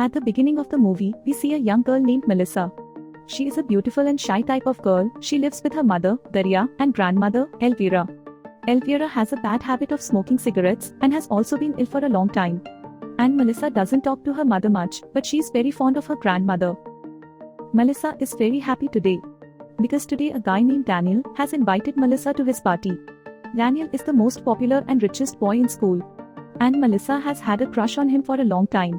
At the beginning of the movie, we see a young girl named Melissa. She is a beautiful and shy type of girl. She lives with her mother, Daria, and grandmother, Elvira. Elvira has a bad habit of smoking cigarettes and has also been ill for a long time. And Melissa doesn't talk to her mother much, but she is very fond of her grandmother. Melissa is very happy today, because today a guy named Daniel has invited Melissa to his party. Daniel is the most popular and richest boy in school, and Melissa has had a crush on him for a long time.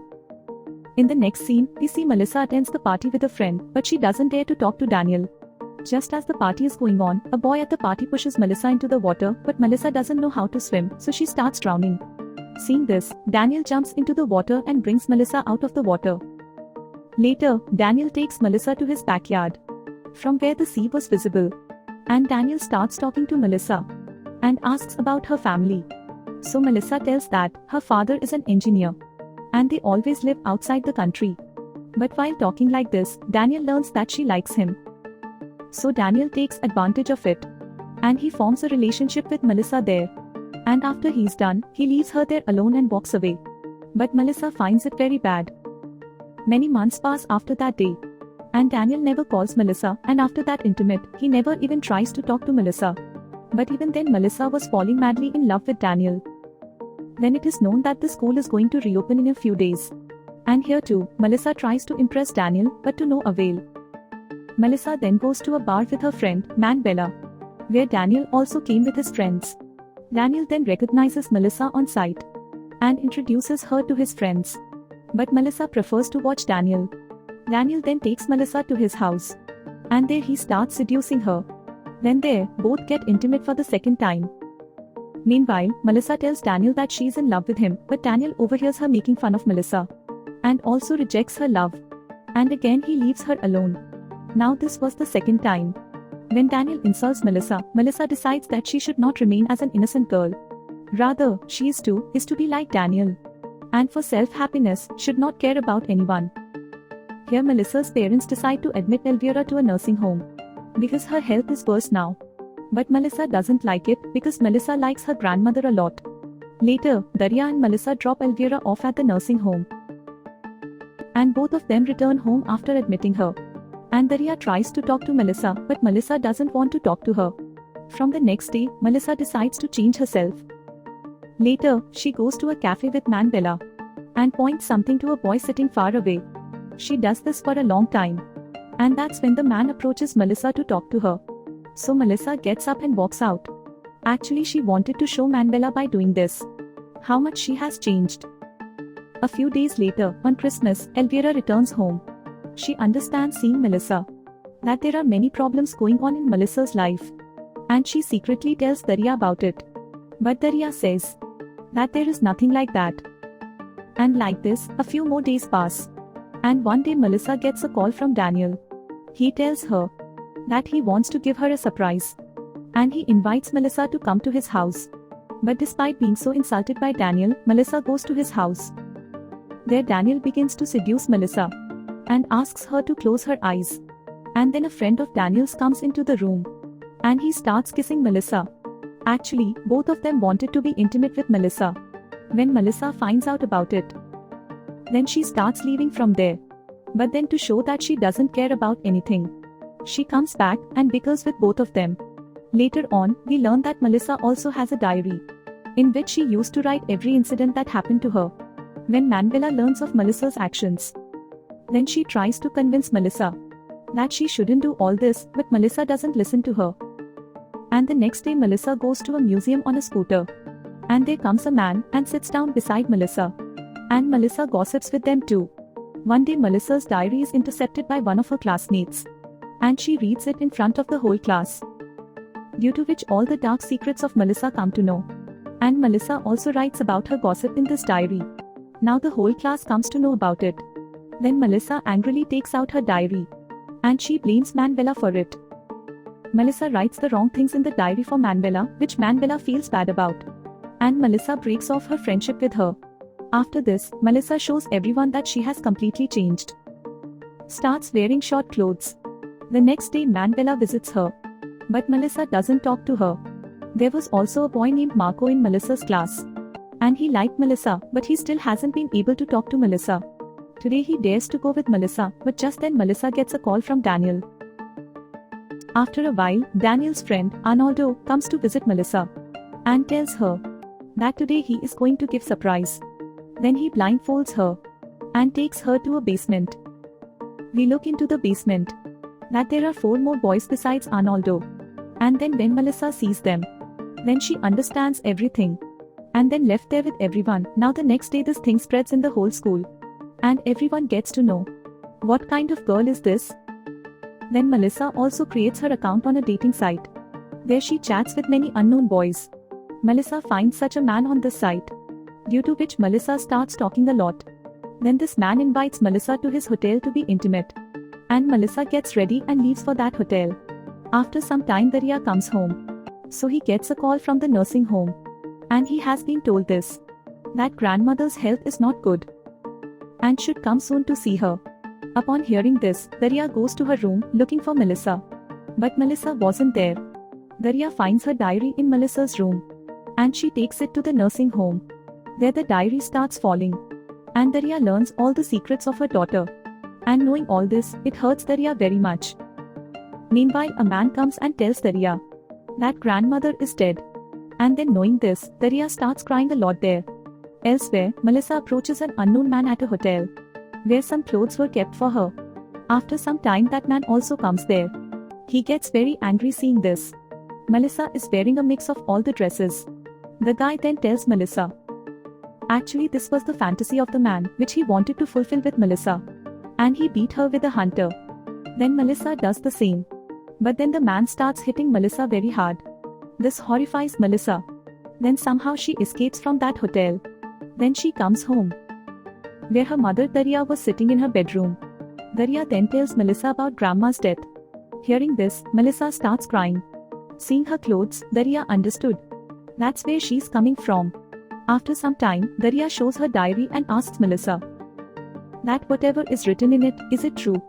In the next scene, we see Melissa attends the party with a friend, but she doesn't dare to talk to Daniel. Just as the party is going on, a boy at the party pushes Melissa into the water, but Melissa doesn't know how to swim, so she starts drowning. Seeing this, Daniel jumps into the water and brings Melissa out of the water. Later, Daniel takes Melissa to his backyard, from where the sea was visible. And Daniel starts talking to Melissa and asks about her family. So Melissa tells that her father is an engineer, and they always live outside the country. But while talking like this, Daniel learns that she likes him. So Daniel takes advantage of it, and he forms a relationship with Melissa there. And after he's done, he leaves her there alone and walks away. But Melissa finds it very bad. Many months pass after that day, and Daniel never calls Melissa, and after that intimate, he never even tries to talk to Melissa. But even then, Melissa was falling madly in love with Daniel. Then it is known that the school is going to reopen in a few days. And here too, Melissa tries to impress Daniel, but to no avail. Melissa then goes to a bar with her friend, Man Bella, where Daniel also came with his friends. Daniel then recognizes Melissa on sight and introduces her to his friends. But Melissa prefers to watch Daniel. Daniel then takes Melissa to his house, and there he starts seducing her. Then there, both get intimate for the second time. Meanwhile, Melissa tells Daniel that she is in love with him, but Daniel overhears her making fun of Melissa and also rejects her love. And again he leaves her alone. Now this was the second time. When Daniel insults Melissa, Melissa decides that she should not remain as an innocent girl. Rather, she is to be like Daniel, and for self-happiness, should not care about anyone. Here Melissa's parents decide to admit Elvira to a nursing home, because her health is worse now. But Melissa doesn't like it, because Melissa likes her grandmother a lot. Later, Daria and Melissa drop Elvira off at the nursing home, and both of them return home after admitting her. And Daria tries to talk to Melissa, but Melissa doesn't want to talk to her. From the next day, Melissa decides to change herself. Later, she goes to a cafe with Man Bella and points something to a boy sitting far away. She does this for a long time, and that's when the man approaches Melissa to talk to her. So Melissa gets up and walks out. Actually, she wanted to show Man Bella by doing this how much she has changed. A few days later, on Christmas, Elvira returns home. She understands seeing Melissa that there are many problems going on in Melissa's life, and she secretly tells Daria about it. But Daria says that there is nothing like that. And like this, a few more days pass. And one day Melissa gets a call from Daniel. He tells her that he wants to give her a surprise, and he invites Melissa to come to his house. But despite being so insulted by Daniel, Melissa goes to his house. There Daniel begins to seduce Melissa and asks her to close her eyes. And then a friend of Daniel's comes into the room, and he starts kissing Melissa. Actually, both of them wanted to be intimate with Melissa. When Melissa finds out about it, then she starts leaving from there. But then to show that she doesn't care about anything, she comes back and bickers with both of them. Later on, we learn that Melissa also has a diary, in which she used to write every incident that happened to her. When Man Bella learns of Melissa's actions, then she tries to convince Melissa that she shouldn't do all this, but Melissa doesn't listen to her. And the next day Melissa goes to a museum on a scooter, and there comes a man and sits down beside Melissa. And Melissa gossips with them too. One day Melissa's diary is intercepted by one of her classmates, and she reads it in front of the whole class, due to which all the dark secrets of Melissa come to know. And Melissa also writes about her gossip in this diary. Now the whole class comes to know about it. Then Melissa angrily takes out her diary, and she blames Man Bella for it. Melissa writes the wrong things in the diary for Man Bella, which Man Bella feels bad about. And Melissa breaks off her friendship with her. After this, Melissa shows everyone that she has completely changed. Starts wearing short clothes. The next day Man Bella visits her, but Melissa doesn't talk to her. There was also a boy named Marco in Melissa's class, and he liked Melissa, but he still hasn't been able to talk to Melissa. Today he dares to go with Melissa, but just then Melissa gets a call from Daniel. After a while, Daniel's friend, Arnoldo, comes to visit Melissa and tells her that today he is going to give surprise. Then he blindfolds her and takes her to a basement. We look into the basement that there are 4 more boys besides Arnoldo. And then when Melissa sees them, then she understands everything. And then left there with everyone. Now the next day this thing spreads in the whole school. And everyone gets to know what kind of girl is this. Then Melissa also creates her account on a dating site. There she chats with many unknown boys. Melissa finds such a man on this site, due to which Melissa starts talking a lot. Then this man invites Melissa to his hotel to be intimate. And Melissa gets ready and leaves for that hotel. After some time Daria comes home. So he gets a call from the nursing home. And he has been told this, that grandmother's health is not good and should come soon to see her. Upon hearing this, Daria goes to her room looking for Melissa. But Melissa wasn't there. Daria finds her diary in Melissa's room. And she takes it to the nursing home. There the diary starts falling. And Daria learns all the secrets of her daughter. And knowing all this, it hurts Daria very much. Meanwhile, a man comes and tells Daria that grandmother is dead. And then knowing this, Daria starts crying a lot there. Elsewhere, Melissa approaches an unknown man at a hotel, where some clothes were kept for her. After some time that man also comes there. He gets very angry seeing this. Melissa is wearing a mix of all the dresses. The guy then tells Melissa, actually this was the fantasy of the man which he wanted to fulfill with Melissa. And he beat her with a hunter. Then Melissa does the same. But then the man starts hitting Melissa very hard. This horrifies Melissa. Then somehow she escapes from that hotel. Then she comes home, where her mother Daria was sitting in her bedroom. Daria then tells Melissa about grandma's death. Hearing this, Melissa starts crying. Seeing her clothes, Daria understood. That's where she's coming from. After some time, Daria shows her diary and asks Melissa that whatever is written in it, is it true?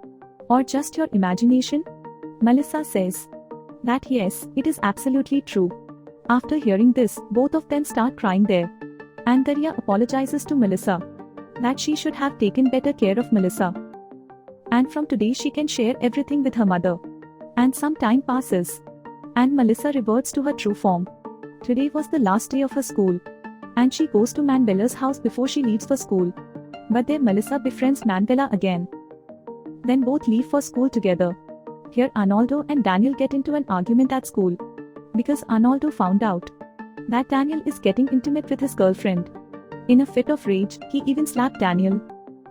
Or just your imagination? Melissa says that yes, it is absolutely true. After hearing this, both of them start crying there. And Daria apologizes to Melissa that she should have taken better care of Melissa. And from today she can share everything with her mother. And some time passes. And Melissa reverts to her true form. Today was the last day of her school. And she goes to Manuela's house before she leaves for school. But there Melissa befriends Manuela again. Then both leave for school together. Here Arnoldo and Daniel get into an argument at school. Because Arnoldo found out that Daniel is getting intimate with his girlfriend. In a fit of rage, he even slapped Daniel.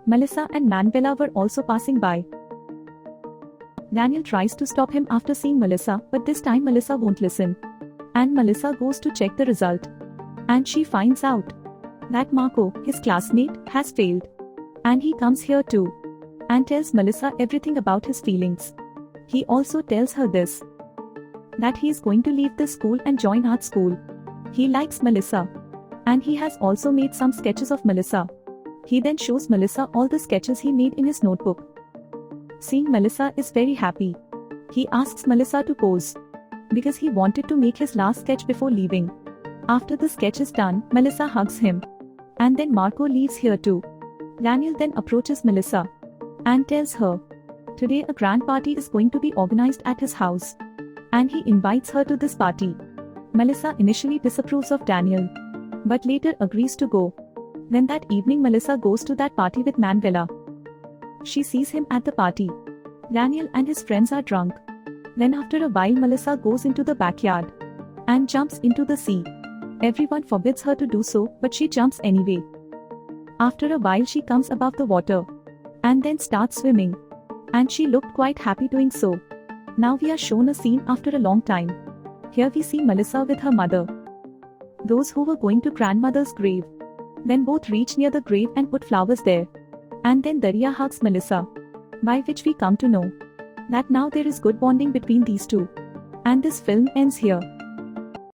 Melissa and Manuela were also passing by. Daniel tries to stop him after seeing Melissa, but this time Melissa won't listen. And Melissa goes to check the result. And she finds out that Marco, his classmate, has failed. And he comes here too. And tells Melissa everything about his feelings. He also tells her this, that he is going to leave this school and join art school. He likes Melissa. And he has also made some sketches of Melissa. He then shows Melissa all the sketches he made in his notebook. Seeing Melissa is very happy. He asks Melissa to pose, because he wanted to make his last sketch before leaving. After the sketch is done, Melissa hugs him. And then Marco leaves here too. Daniel then approaches Melissa and tells her, today a grand party is going to be organized at his house. And he invites her to this party. Melissa initially disapproves of Daniel, but later agrees to go. Then that evening Melissa goes to that party with Manuela. She sees him at the party. Daniel and his friends are drunk. Then after a while Melissa goes into the backyard and jumps into the sea. Everyone forbids her to do so, but she jumps anyway. After a while she comes above the water and then starts swimming. And she looked quite happy doing so. Now we are shown a scene after a long time. Here we see Melissa with her mother. Those who were going to grandmother's grave. Then both reach near the grave and put flowers there. And then Daria hugs Melissa. By which we come to know that now there is good bonding between these two. And this film ends here.